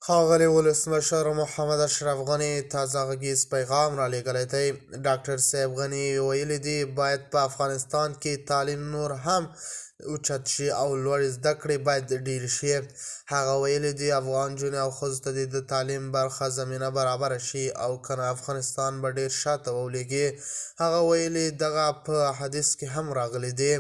ښاغلي ولسمشر محمد اشرف غني تازه غږیز پیغام رالیږلی دی. ډاکټر صاحب غني ویلي دي باید په افغانستان کې تعلیم نور هم اوچت شي او لوړې زده کړې باید ډېرې شي. هغه ویلي دي افغان نجونې او ښځو ته د تعلیم برخه زمینه برابره شي او کنه افغانستان به ډېر شاته ولویږي. هغه ویلي دغه په حدیث کې هم راغلی دی.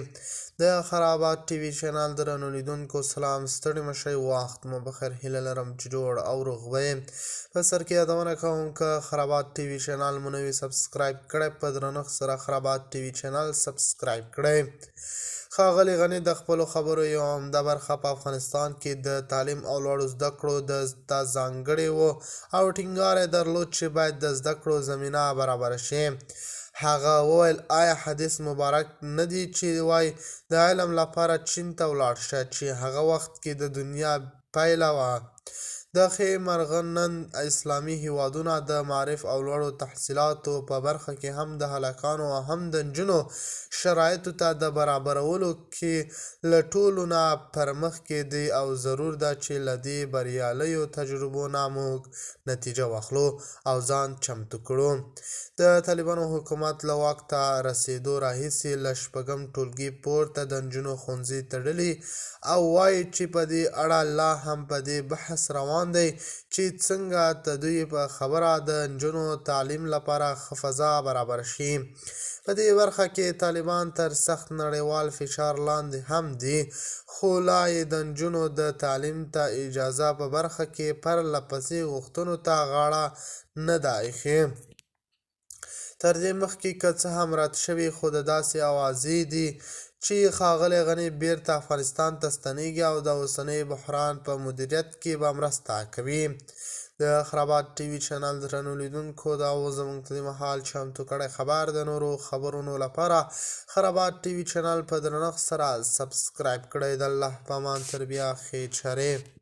د خرابات ټي وي چینل درنو لیدونکو سلام، ستړي مشئ، وخت مو بخیر. هیله لرم چې جوړ او روغ به یې. په سر کې یادونه کوم که خرابات ټي وي چینل مو نه وي سبسکرایب کړئ، په درنښت سره خرابات ټي وي چینل سبسکرایب کړئ. ښاغلي غني د خپلو خبرو یوه عمده برخه په افغانستان کې د تعلیم او لوړو زده کړو د ځانګړې و او ټینګار یې درلود چې باید د زده کړو زمینه برابره شي. هغه وویل آیا حدیث مبارک نه دی چې وایي د علم لپاره چین ته ولاړ شه چې هغه وخت کې د دنیا پیله وه. د ښې مرغه نن اسلامي هیوادونه د معارف او لوړو تحصیلاتو په برخه کې هم د هلکانو او هم د نجونو شرایطو ته د برابرولو کې له ټولو نه پرمخکې دي او ضرور ده چې له دې بریالیو تجربو نه موږ نتیجه واخلو او ځان چمتو کړو. د طالبانو حکومت له واک ته رسېدو راهیسې له شپږم ټولګي پورته د نجونو ښوونځي تړلي او وایي چې په دې اړه لا هم په دې بحث روان دی چې څنګه د دوی په خبره د نجونو تعلیم لپاره ښه فضا برابره شي. په دې برخه کې طالبان تر سخت نړیوال فشار لاندې هم دي، خو لا یې د نجونو د تعلیم ته اجازه په برخه کې پرله پسې غوښتنو ته غاړه نه ده ایښې. تر دې مخکې که څه هم رد شوي، خو د داسې اوازې دي چې ښاغلی غني بیرته افغانستان ته ستنیږي او د اوسني بحران په مدیریت کې به مرسته کوي. د خرابات ټي وي چینل درنو لیدونکو دا و زموږ ته د مهال چمتو کړی خبر. د نورو خبرونو لپاره خرابات ټي وي چینل په درنښت سره سبسکرایب کړئ. د الله په امان، تر بیا ښې چارې.